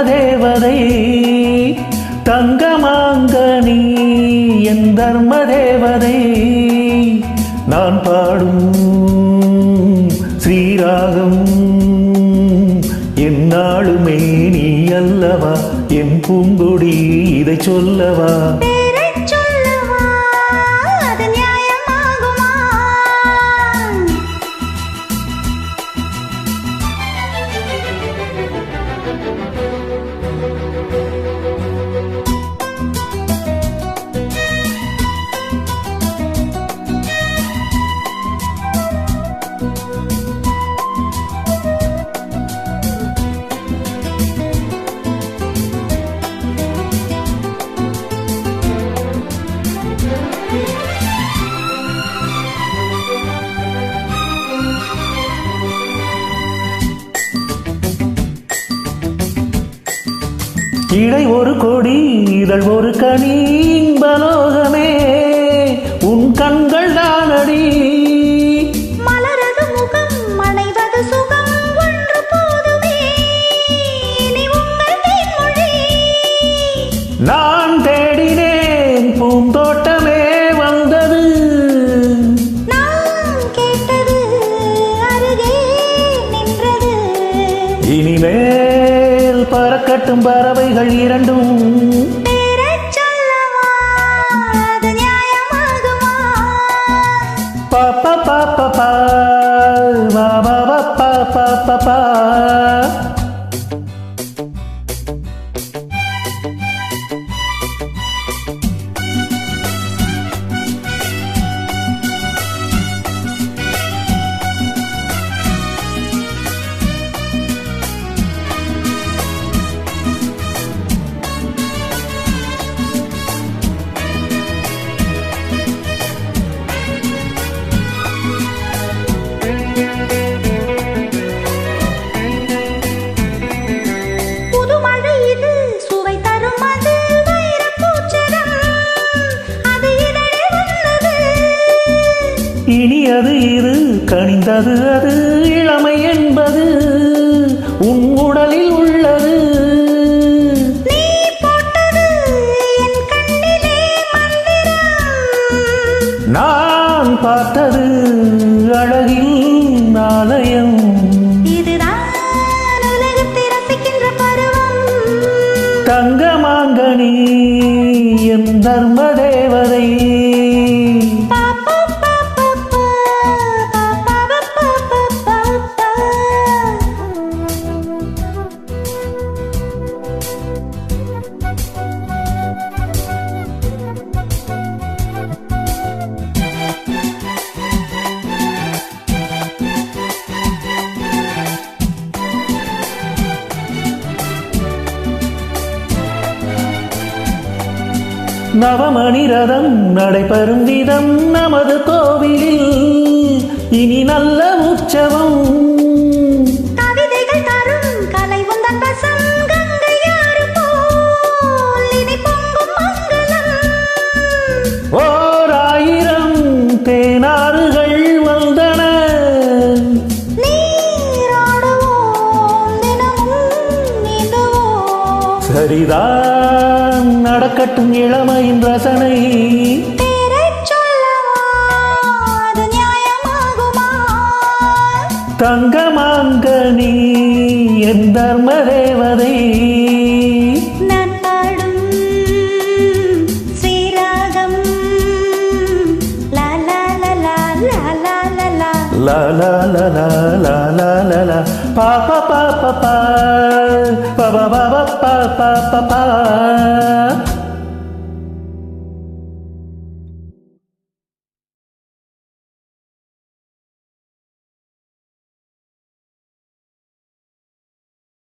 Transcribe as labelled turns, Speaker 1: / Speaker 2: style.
Speaker 1: தேவதை தங்கமாங்கனி என் தர்ம தேவதை நான் பாடும் ஸ்ரீராகம் என்னாலுமே நீ அல்லவா என் பூங்கொடி இதை சொல்லவா இடை ஒரு கொடி இதழ் ஒரு கனி இன்பலோகமே உன் கண்கள் தானடி
Speaker 2: மலரது முகம் மனைவது சுகம் ஒன்று போதுமே நீ உங்கள் தேன்மொழி
Speaker 1: நான் தேடினேன் பூந்தோட்டமே வந்தது
Speaker 2: நான் கேட்டது அருகே நின்றது
Speaker 1: இனிமேல் பறக்கட்டும் பறவைகள் இரண்டும் பாப்பா பாப்பா பா பாபா பாப்பா பாப்பா பா இனி அது இது கனிந்தது அது இளமை என்பது உன் உடலில் உள்ளது
Speaker 2: நீ போட்டது என் கண்ணிலே மந்திரம்
Speaker 1: நான் பார்த்தது அழகின் ஆலயம்
Speaker 2: இதுதான் உலகத்தை ரசிக்கின்ற பருவம்
Speaker 1: தங்கமாங்கனி என் தர்ம தேவதை நவமணி ரதம் நடைபெறும் விதம் நமது கோவிலில் இனி நல்ல உற்சவம்
Speaker 2: கவிதைகள் தரும் கலை உந்தன் வசம் கங்கையாறு போல் இனி பொங்கும் மங்களம்
Speaker 1: ஓர் ஆயிரம் தேனாறுகள் வந்தன
Speaker 2: நீராடுவோம் தினமும் நீந்துவோம்
Speaker 1: சரிதான் நடக்கட்டும் இளமையின் ரசனை தங்கமாங்கனி என் தர்ம தேவதை
Speaker 2: நான் பாடும் ஸ்ரீராகம் லா லா லா லா லா லா லா லா
Speaker 1: லா லா லா லா லா லா லா லா பா பா பா பா பா பா பா பா பா பா பா